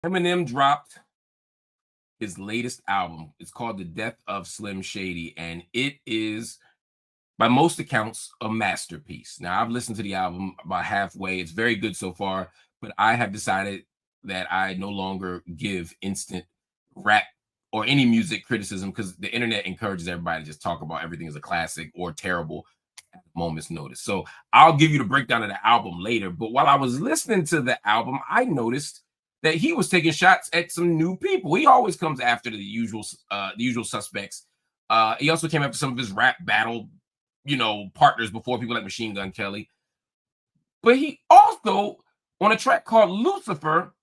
Eminem dropped his latest album. It's called The Death of Slim Shady, and it is, by most accounts, a masterpiece. Now, I've listened to the album about halfway. It's very good so far, but I have decided that I no longer give instant rap or any music criticism because the internet encourages everybody to just talk about everything as a classic or terrible at a moment's notice. So I'll give you the breakdown of the album later. But while I was listening to the album, I noticed that he was taking shots at some new people. He always comes after the usual suspects. He also came after some of his rap battle, partners before, people like Machine Gun Kelly. But he also, on a track called Lucifer,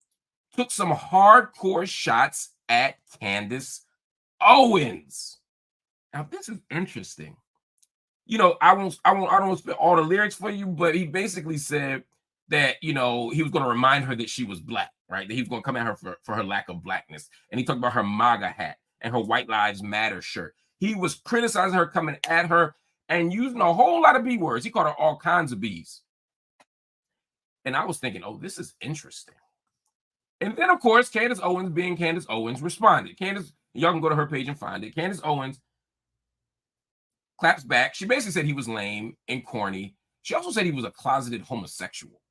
took some hardcore shots at Candace Owens. Now, this is interesting. I don't spit all the lyrics for you, but he basically said that, he was going to remind her that she was black, right? That he was going to come at her for her lack of blackness. And he talked about her MAGA hat and her White Lives Matter shirt. He was criticizing her, coming at her, and using a whole lot of B words. He called her all kinds of B's. And I was thinking, oh, this is interesting. And then, of course, Candace Owens, being Candace Owens, responded. Candace, y'all can go to her page and find it. Candace Owens claps back. She basically said he was lame and corny. She also said he was a closeted homosexual.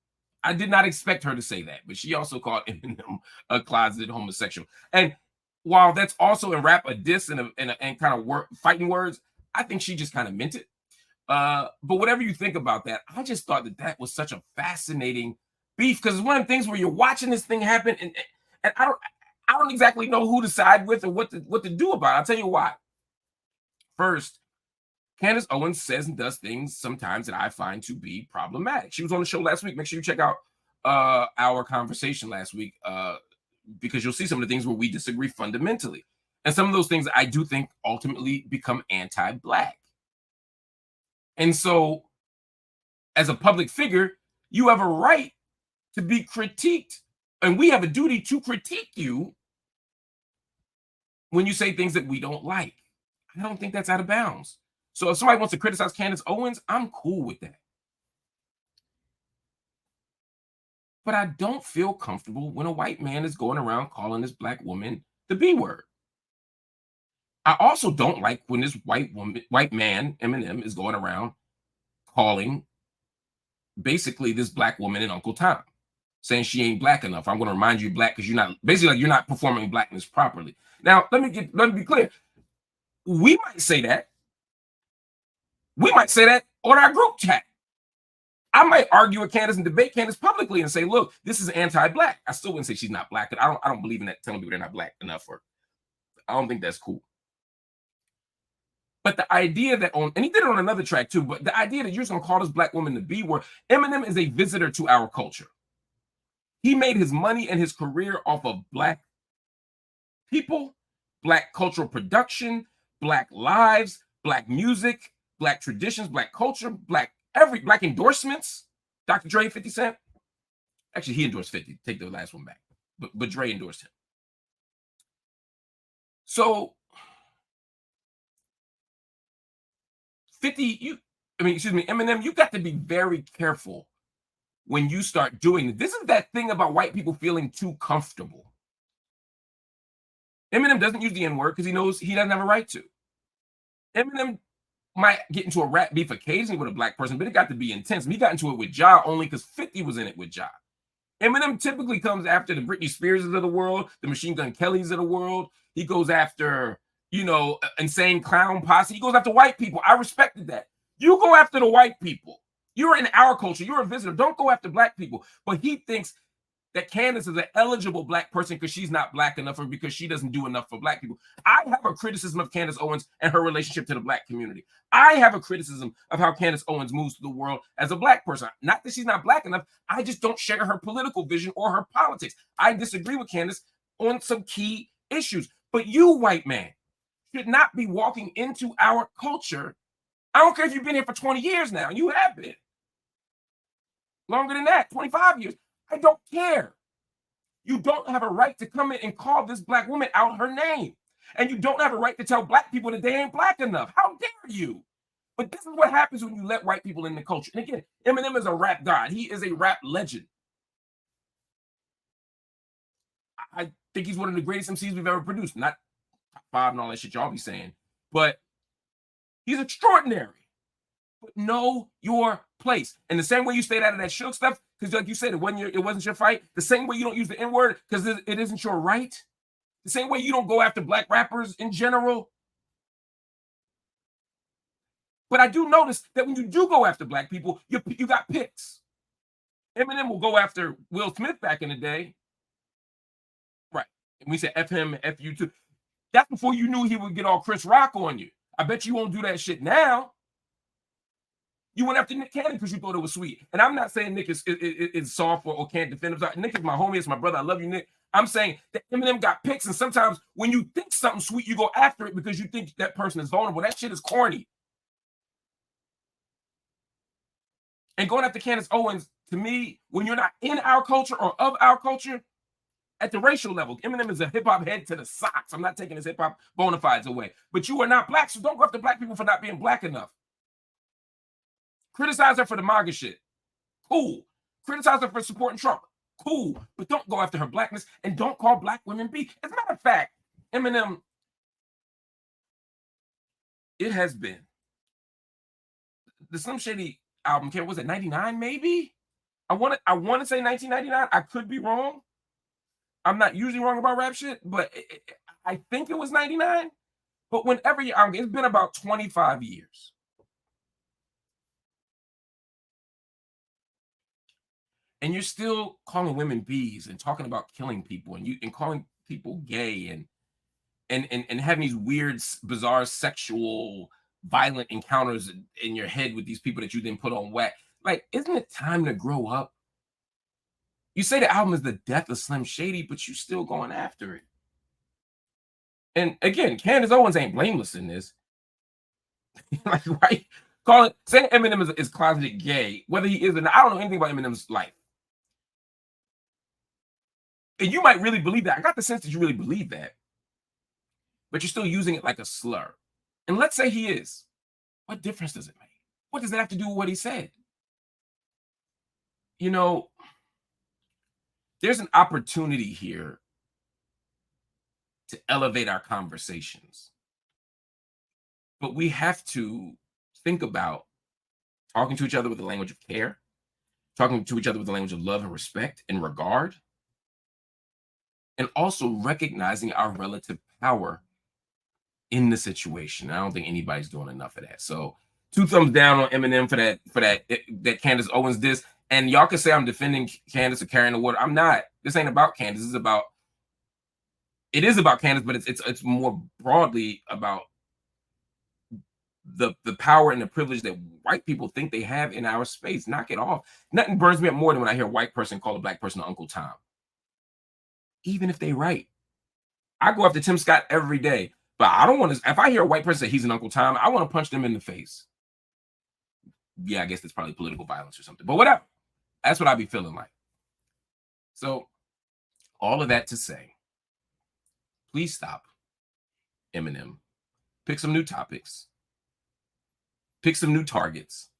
I did not expect her to say that, but she also called Eminem a closeted homosexual. And while that's also in rap a diss and kind of fighting words, I think she just kind of meant it. But whatever you think about that, I just thought that was such a fascinating beef, because it's one of the things where you're watching this thing happen, and I don't exactly know who to side with or what to do about it. I'll tell you why. First, Candace Owens says and does things sometimes that I find to be problematic. She was on the show last week. Make sure you check out our conversation last week, because you'll see some of the things where we disagree fundamentally. And some of those things I do think ultimately become anti-Black. And so, as a public figure, you have a right to be critiqued. And we have a duty to critique you when you say things that we don't like. I don't think that's out of bounds. So if somebody wants to criticize Candace Owens, I'm cool with that. But I don't feel comfortable when a white man is going around calling this Black woman the B word. I also don't like when this white man, Eminem, is going around calling basically this Black woman an Uncle Tom, saying she ain't Black enough. I'm going to remind you Black because you're not performing Blackness properly. Now, let me be clear. We might say that. We might say that on our group chat. I might argue with Candace and debate Candace publicly and say, look, this is anti-Black. I still wouldn't say she's not Black. I don't believe in that, telling people they're not Black enough. I don't think that's cool. But the idea that and he did it on another track too, but the idea that you're just going to call this Black woman the B word, Eminem is a visitor to our culture. He made his money and his career off of Black people, Black cultural production, Black lives, Black music, Black traditions, Black culture, Black endorsements. Dr. Dre, 50 Cent. Actually, he endorsed 50. Take the last one back. But Dre endorsed him. So Eminem, you got to be very careful when you start doing it. This is that thing about white people feeling too comfortable. Eminem doesn't use the N-word because he knows he doesn't have a right to. Eminem might get into a rap beef occasionally with a Black person, but it got to be intense. He got into it with Ja only because 50 was in it with Ja. Eminem typically comes after the Britney Spears of the world, the Machine Gun Kellys of the world. He goes after, Insane Clown Posse. He goes after white people. I respected that. You go after the white people. You're in our culture. You're a visitor. Don't go after Black people. But he thinks that Candace is an eligible Black person because she's not Black enough or because she doesn't do enough for Black people. I have a criticism of Candace Owens and her relationship to the Black community. I have a criticism of how Candace Owens moves through the world as a Black person. Not that she's not Black enough. I just don't share her political vision or her politics. I disagree with Candace on some key issues. But you, white man, should not be walking into our culture. I don't care if you've been here for 20 years now. You have been. Longer than that, 25 years. I don't care. You don't have a right to come in and call this Black woman out her name. And you don't have a right to tell Black people that they ain't Black enough. How dare you? But this is what happens when you let white people in the culture. And again, Eminem is a rap god. He is a rap legend. think he's one of the greatest MCs we've ever produced. Not top 5 and all that shit y'all be saying, but he's extraordinary. But know your place. And the same way you stayed out of that Suge stuff, because like you said, it wasn't your fight. The same way you don't use the N-word because it isn't your right. The same way you don't go after black rappers in general. But I do notice that when you do go after black people, you got picks. Eminem will go after Will Smith back in the day. Right. And we said F him, F you too. That's before you knew he would get all Chris Rock on you. I bet you won't do that shit now. You went after Nick Cannon because you thought it was sweet. And I'm not saying Nick is soft or can't defend himself. Nick is my homie. It's my brother. I love you, Nick. I'm saying that Eminem got picks. And sometimes when you think something sweet, you go after it because you think that person is vulnerable. That shit is corny. And going after Candace Owens, to me, when you're not in our culture or of our culture, at the racial level, Eminem is a hip-hop head to the socks. I'm not taking his hip-hop bona fides away. But you are not black, so don't go after black people for not being black enough. Criticize her for the MAGA shit. Cool. Criticize her for supporting Trump. Cool. But don't go after her blackness and don't call black women B. As a matter of fact, Eminem, it has been. The Slim Shady album, was it 99 maybe? I want to say 1999. I could be wrong. I'm not usually wrong about rap shit, but I think it was 99. But whenever it's been about 25 years. And you're still calling women bees and talking about killing people and calling people gay and having these weird, bizarre, sexual, violent encounters in your head with these people that you then put on wax. Like, isn't it time to grow up? You say the album is the death of Slim Shady, but you still going after it. And again, Candace Owens ain't blameless in this. Like, right? Saying Eminem is closeted gay, whether he is or not, I don't know anything about Eminem's life. And you might really believe that. I got the sense that you really believe that. But you're still using it like a slur. And let's say he is. What difference does it make? What does that have to do with what he said? You know, there's an opportunity here to elevate our conversations. But we have to think about talking to each other with the language of care, talking to each other with the language of love and respect and regard, and also recognizing our relative power in the situation. I don't think anybody's doing enough of that. So 2 thumbs down on Eminem for that Candace Owens diss. And y'all can say I'm defending Candace or carrying the water. I'm not. This ain't about Candace. It is about Candace, but it's more broadly about the power and the privilege that white people think they have in our space. Knock it off. Nothing burns me up more than when I hear a white person call a black person Uncle Tom. Even if they right. I go after Tim Scott every day, but I don't want to. If I hear a white person say he's an Uncle Tom, I want to punch them in the face. Yeah, I guess that's probably political violence or something, but whatever. That's what I be feeling like. So, all of that to say, please stop, Eminem. Pick some new topics. Pick some new targets.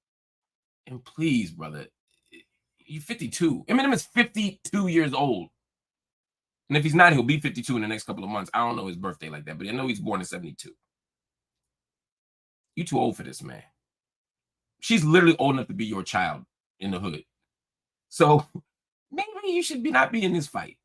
And please, brother, you're 52. Eminem is 52 years old. And if he's not, he'll be 52 in the next couple of months. I don't know his birthday like that, but I know he's born in 72. You too old for this, man. She's literally old enough to be your child in the hood. So maybe you should not be in this fight.